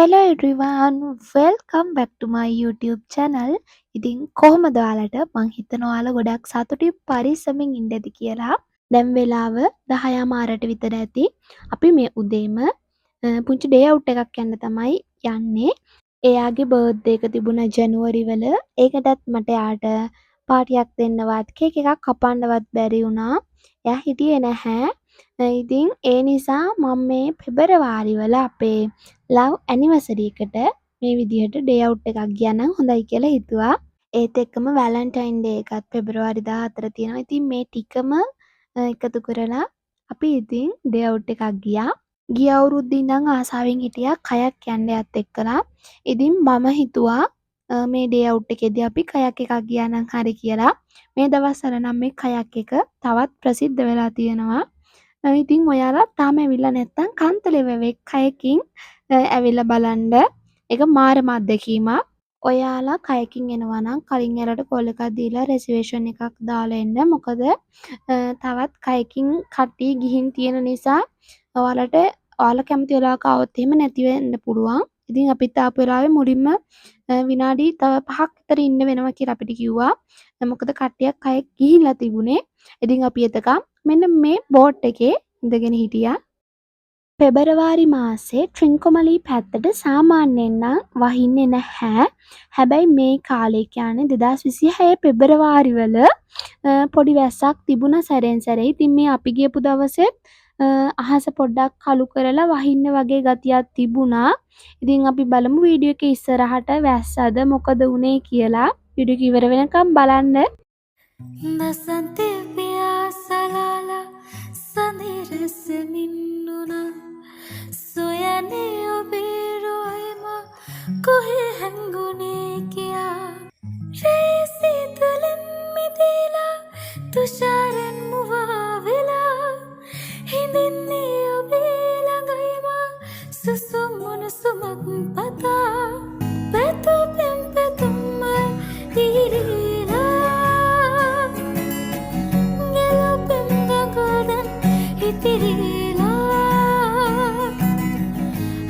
Hello everyone, welcome back to my YouTube channel. ඉතින් කොහොමද ඔයාලට? මං හිතනවා ඔයාලා ගොඩක් සතුටින් පරිස්සමින් ඉන්න ඇති කියලා. දැන් වෙලාව 10:00 විතර ඇති. අපි මේ උදේම පුංචි ඩේ අවුට් එකක් යන්න තමයි යන්නේ. එයාගේ බර්ත්ඩේ එක තිබුණා ජැනුවරි වල. ඒකටත් මට එයාට පාටියක් දෙන්නවත් කේක් එකක් කපන්නවත් බැරි වුණා. එයා හිටියේ නැහැ. ඉතින් ඒ නිසා මම මේ පෙබරවාරි වල අපේ ලව් ඇනිවර්සරි එකට මේ විදිහට ඩේ අවුට් එකක් ගියා නම් හොඳයි කියලා හිතුවා. ඒත් එක්කම වැලන්ටයින් ඩේ එකත් පෙබරවාරි 14 තියෙනවා. ඉතින් මේ ටිකම එකතු කරලා අපි ඉතින් ඩේ අවුට් එකක් ගියා. ගිය අවුරුද්දේ ඉඳන් ආසාවෙන් හිටියා කයක් යන්න යත් එක්කලා. ඉතින් මම හිතුවා මේ ඩේ අවුට් එකේදී අපි කයක් එකක් ගියා නම් හරි කියලා. මේ දවස්වල නම් මේ කයක් එක තවත් ප්‍රසිද්ධ වෙලා තියෙනවා. ඉතින් ඔයාලා තාම ඇවිල්ලා නැත්තම් කන්තලේ වැවේ කයකින් ඇවිල්ලා බලන්න. ඒක මාරම අත්දැකීමක්. ඔයාලා කයකින් එනවා නම් කලින් එයාලට කෝල් එකක් දීලා රෙසර්වේෂන් එකක් දාලා එන්න. මොකද තවත් කයකින් කට්ටිය ගිහින් තියෙන නිසා ඔයාලා කැමති වෙලාවක આવොත් එහෙම නැති වෙන්න පුළුවන්. ඉතින් අපිත් ආපු වෙලාවේ මුලින්ම විනාඩි තව 5ක් විතර ඉන්න වෙනවා කියලා අපිට කිව්වා. මොකද කට්ටියක් කයෙක් ගිහිල්ලා තිබුණේ. ඉතින් අපි එතකම් මෙන්න මේ බෝට් එකේ ඉඳගෙන හිටියා. පෙබරවාරි මාසේ ට්‍රින්කොමලී පැත්තට සාමාන්‍යයෙන් නම් වහින්නේ නැහැ. හැබැයි මේ කාලේ කියන්නේ 2026 පෙබරවාරි වල පොඩි වැස්සක් තිබුණා සැරෙන් සැරේ. ඉතින් මේ අපි ගියපු දවසෙත් අහස පොඩ්ඩක් කළු කරලා වහින්න වගේ ගතියක් තිබුණා. ඉතින් අපි බලමු වීඩියෝ එකේ ඉස්සරහට වැස්සද මොකද වුනේ කියලා. වීඩියෝ එක ඉවර වෙනකම් බලන්න. बसंते पियासलाला सनिरसमिन्नुना सोयने ओबेरोयमा कोहे हंगुने किया रेसी तुलिन मिदिला तुषारन मुवाविला हिंदिन्ने ओबेला गयमा सुसुमुन सुमग पता पेतो पेम्पे तुम्मा तीरीला तिरीला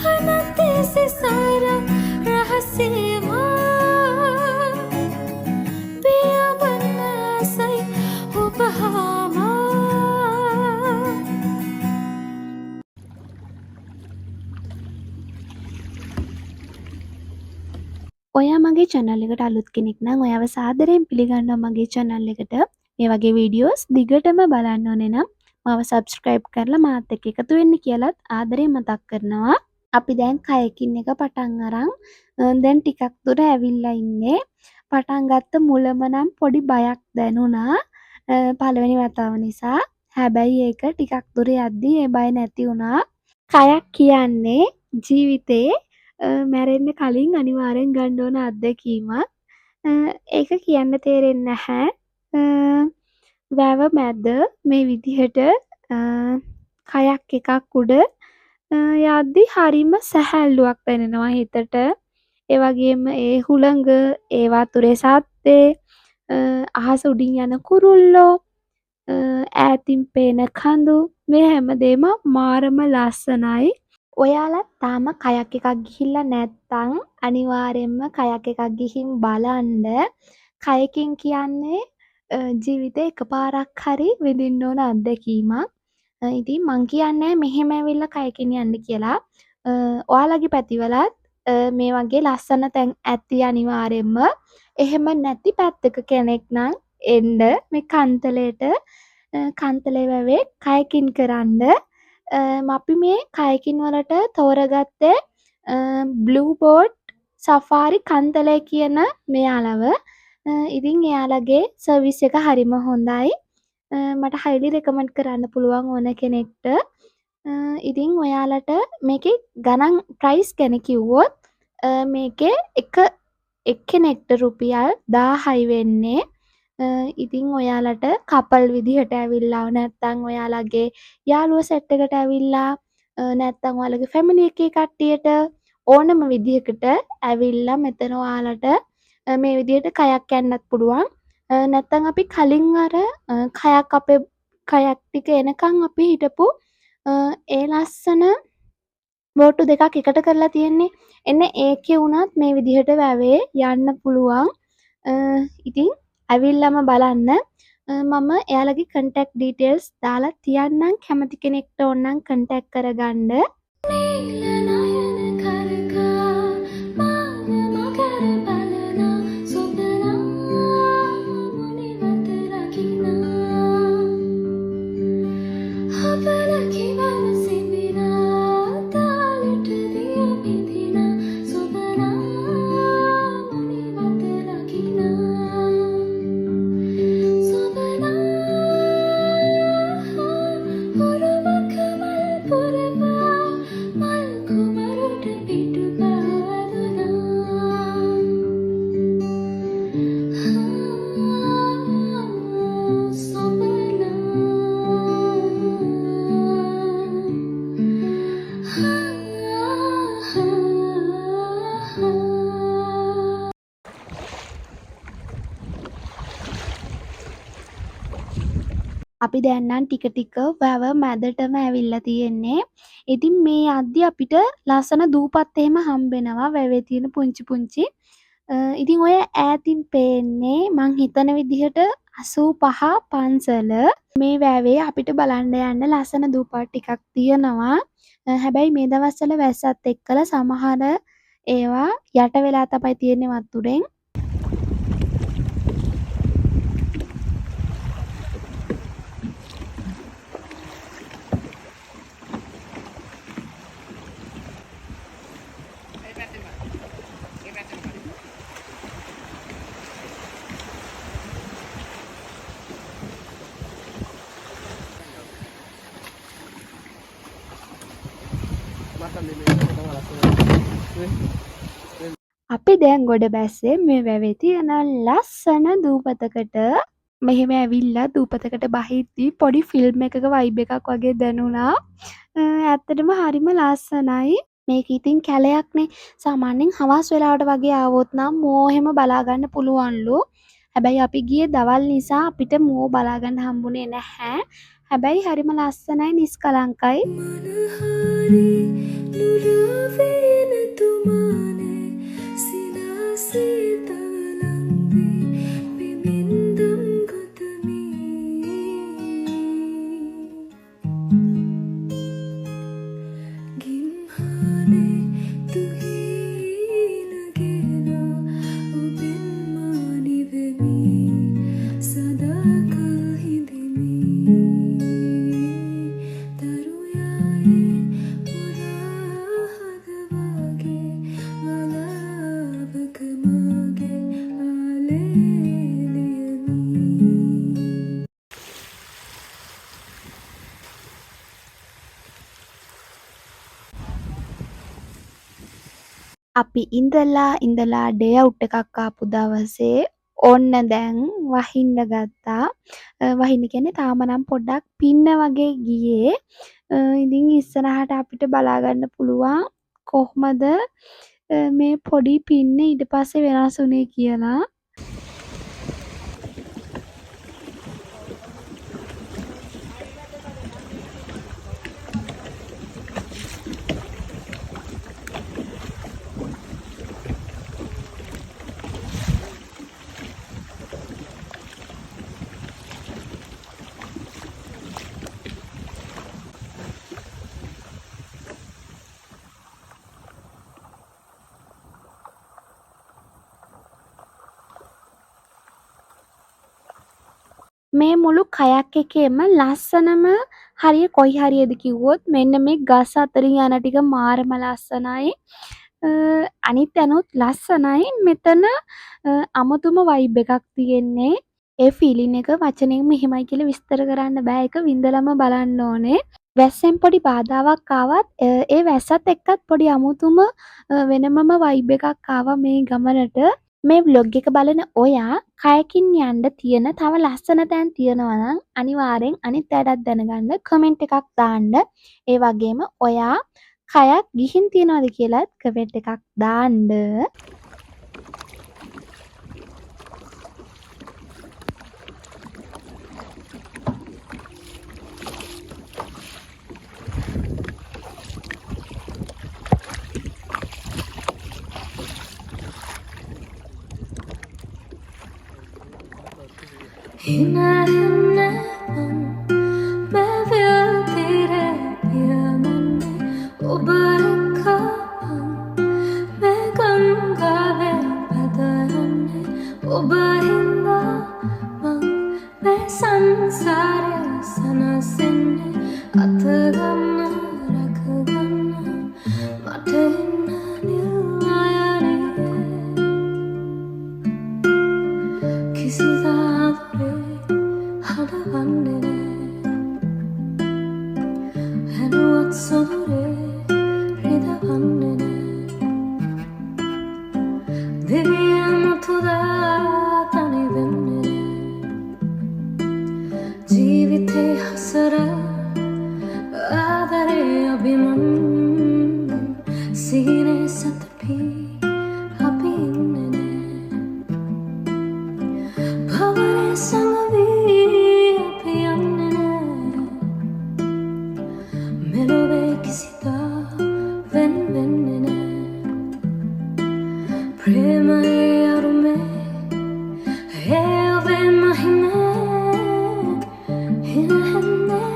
हनते से सारा रहस्यमा पिया बनना सही उपहामा ඔයා මගේ channel එකට අලුත් කෙනෙක් නම් ඔයාව සාදරයෙන් පිළිගන්නවා මගේ channel එකට. මේ වගේ වීඩියෝස් දිගටම බලන්න ඕනේ නම් මාව subscribe කරලා මාත් එක්ක එකතු වෙන්න කියලාත් ආදරයෙන් මතක් කරනවා. අපි දැන් කයකින් එක පටන් අරන් දැන් ටිකක් දුර ඇවිල්ලා ඉන්නේ. පටන් ගත්ත මුලම නම් පොඩි බයක් දැනුණා. පළවෙනි වතාව නිසා. හැබැයි ඒක ටිකක් දුර යද්දී ඒ බය නැති වුණා. කයක් කියන්නේ ජීවිතේ මැරෙන්න කලින් අනිවාර්යෙන් ගන්න ඕන අත්දැකීමක්. ඒක කියන්න තේරෙන්නේ නැහැ. වැව මැද මේ විදිහට කයක් එකක් උඩ යද්දි හරිම සැහැල්ලුවක් දැනෙනවා හිතට. ඒ වගේම ඒ හුළඟ, ඒ වතුරේ සද්දේ, අහස උඩින් යන කුරුල්ලෝ, ඈතින් පේන කඳු මේ හැමදේම මාරම ලස්සනයි. ඔයාලා තාම කයක් එකක් ගිහිල්ලා නැත්තම් අනිවාර්යෙන්ම කයක් එකක් ගිහින් බලන්න. කයකින් කියන්නේ ජීවිතේ එකපාරක් හරි විඳින්න ඕන අත්දැකීමක්. ඉතින් මං කියන්නේ මෙහෙම ඇවිල්ලා කයකින් යන්න කියලා. ඔයාලගේ පැතිවලත් මේ වගේ ලස්සන තැන් ඇති අනිවාර්යෙන්ම. එහෙම නැති පැත්තක කෙනෙක් නම් එන්න මේ කන්තලේට කන්තලේ වැවේ කයකින් කරන්න. අපි මේ කයකින් වලට තෝරගත්තේ බ්ලූ බෝට් සෆාරි කන්තලේ කියන මෙයාලව. ඉතින් එයාලගේ සර්විස් එක හරිම හොඳයි. මට highly recommend කරන්න පුළුවන් ඕන කෙනෙක්ට. ඉතින් ඔයාලට මේකේ ගණන් price ගැන කිව්වොත් මේකේ එක්කෙනෙක්ට රුපියල් 1000යි වෙන්නේ. ඉතින් ඔයාලට කපල් විදිහට ඇවිල්ලා නැත්තම් ඔයාලගේ යාළුවෝ සෙට් එකට ඇවිල්ලා නැත්තම් ඔයාලගේ ෆැමිලි එකේ කට්ටියට ඕනම විදිහකට ඇවිල්ලා මෙතන ඔයාලට මේ විදිහට කයක් යන්නත් පුළුවන්. නැත්තම් අපි කලින් අර කයක් අපේ කයක් ටික එනකන් අපි හිටපු ඒ ලස්සන බෝට්ටු දෙකක් එකට කරලා තියෙන්නේ. එන්න ඒකේ වුණත් මේ විදිහට වැවේ යන්න පුළුවන්. ඉතින් ඇවිල්ලාම බලන්න. මම එයාලගේ contact details දාලා තියන්නම්. කැමති කෙනෙක්ට ඕන නම් contact කරගන්න. නීලනයන කරකා මාව මකර බලනා සොඳනා මුනිවත රකිනා හබල කිවර සිඹිනා තාලෙට දිය බිඳිනා සොඳනා මුනිවත රකිනා සොඳනා හුරුමක මල් පුරවා මල් කුමරුට පිටු පාදුනා අපි දැන් නම් ටික ටික වැව මැදටම ඇවිල්ලා තියෙන්නේ. ඉතින් මේ යද්දි අපිට ලස්සන දූපත් එහෙම හම්බෙනවා වැවේ තියෙන පුංචි පුංචි. ඉතින් ඔය ඈතින් පේන්නේ මං හිතන විදිහට 85 පන්සල. මේ වැවේ අපිට බලන්න යන්න ලස්සන දූපත් ටිකක් තියෙනවා. හැබැයි මේ දවස්වල වැස්සත් එක්කලා සමහර ඒවා යට වෙලා තමයි තියෙන්නේ වතුරෙන්. අපි දැන් ගොඩ බැස්සේ මේ වැවේ තියෙන ලස්සන දූපතකට. මෙහෙම ඇවිල්ලා දූපතකට බහිද්දි පොඩි ෆිල්ම් එකක වයිබ් එකක් වගේ දැනුණා. ඇත්තටම හරිම ලස්සනයි. මේක ඉතින් කැලයක්නේ. සාමාන්‍යයෙන් හවස් වෙලාවට වගේ ආවොත් නම් මෝහෙම බලා ගන්න පුළුවන්ලු. හැබැයි අපි ගියේ දවල් නිසා අපිට මෝ බලා ගන්න හම්බුනේ නැහැ. හැබැයි හරිම ලස්සනයි නිස්කලංකයි. මනහාරි නුරවෙන තුමානේ සිනාසේ තවලම්බේ පිමින්දම් ගොතමී ගිම්හානේ තුහීනගෙන ඔබෙන් මානිවෙමි සදාකල් හිඳෙමි දරුයායේ පුරා හදවාගේ වලාවක මගේ ආලේලියමි අපි ඉඳලා ඩේ අවුට් එකක් ආපු දවසේ ඔන්න දැන් වහින්න ගත්තා. වහින්න කියන්නේ තාම නම් පොඩ්ඩක් පින්න වගේ ගියේ. ඉතින් ඉස්සරහට අපිට බලා ගන්න පුළුවන් කොහොමද මේ පොඩි පින්න ඊට පස්සේ වෙනස් වුනේ කියලා. මේ මුළු කයක් එකේම ලස්සනම හරිය කොයි හරියද කිව්වොත් මෙන්න මේ ගස් අතරින් යන ටික මාරම ලස්සනයි. අනිත් ඇනුත් ලස්සනයි. මෙතන අමුතුම වයිබ් එකක් තියෙන්නේ. ඒ ෆීලින් එක වචනෙන් මෙහෙමයි කියලා විස්තර කරන්න බෑ. ඒක විඳලම බලන්න ඕනේ. වැස්සෙන් පොඩි බාධාවක් ආවත් ඒ වැස්සත් එක්කත් පොඩි අමුතුම වෙනමම වයිබ් එකක් ආවා මේ ගමනට. මේ vlog එක බලන ඔයා කයකින් යන්න තියෙන තව ලස්සන තැන් තියෙනවා නම් අනිවාර්යෙන් අනිත් අයටත් දැනගන්න කමෙන්ට් එකක් දාන්න. ඒ වගේම ඔයා කයක් ගිහින් තියනවද කියලාත් කමෙන්ට් එකක් දාන්න. hinahenne मैं will तेरे पिया मन्ने उबरकान मैं गंगावे बदरन्ने उबहिंदा mang मैं संसारे सनसिन्ने අතගන්න රැකගන්න මට ඉන්න නිර්වායනේ කිසිදාදුරේ හඬවන්නේ නෑ හැනුවත් සොඳුරේ රිදවන්නේ නෑ දෙවිය මුතුදා තනි වෙන්නේ නෑ ජීවිතේ හසර ආදරේ අභිමන් සීනේ සතපී අපි ඉන්නේ නෑ භවරේ සංගවී අපි යන්නේ නෑ මෙලොවේ කිසිදා වෙන් වෙන්නේ නෑ ප්‍රේමයේ අරුමේ ඒ ඔබේ මහිමේ හිනහෙන්නේ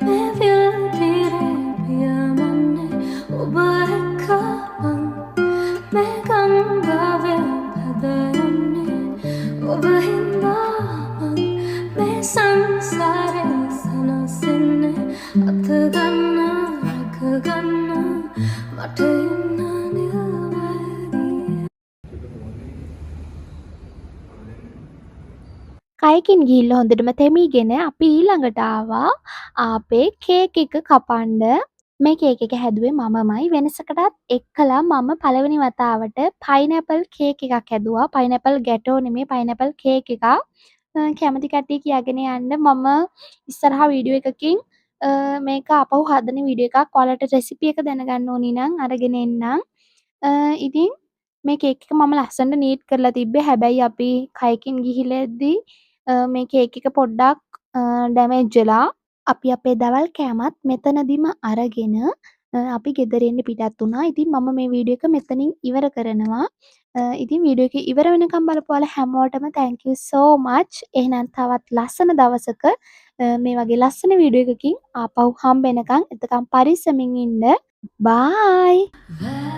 मैं will तेरे पिया मन्ने उबरकान मैं गंगावे बदरन्ने उबहिंदामन मैं संसारे सनसिन्ने අතගන්න රැකගන්න මට ඉන්න නිර්වැරදිය කයකින් ගිහිල්ලා හොඳටම තෙමීගෙන අපි ඊළඟට ආවා අපේ කේක් එක කපන්න. මේ කේක් එක හැදුවේ මමමයි. වෙනසකටත් එක්කලා මම පළවෙනි වතාවට පයිනැපල් කේක් එකක් හැදුවා. පයිනැපල් ගැටෝ නෙමෙයි පයිනැපල් කේක් එකක්. කැමති කට්ටිය කියාගෙන යන්න මම ඉස්සරහා වීඩියෝ එකකින් මේක ආපහු හදන වීඩියෝ එකක් ඔයාලට රෙසිපි එක දැනගන්න ඕනි නම් අරගෙන එන්නම්. ඉතින් මේ කේක් එක මම ලස්සනට නීට් කරලා තිබ්බේ. හැබැයි අපි කයකින් ගිහිල්ලා එද්දී මේ කේක් එක පොඩ්ඩක් ඩැමේජ් වෙලා අපි අපේ දවල් කෑමත් මෙතනදිම අරගෙන අපි ගෙදර එන්න පිටත් වුණා. ඉතින් මම මේ වීඩියෝ එක මෙතනින් ඉවර කරනවා. ඉතින් වීඩියෝ එක ඉවර වෙනකම් බලපු ඔයාලා හැමෝටම thank you so much. එහෙනම් තවත් ලස්සන දවසක මේ වගේ ලස්සන වීඩියෝ එකකින් ආපහු හම්බ වෙනකම් එතකම් පරිස්සමින් ඉන්න. bye.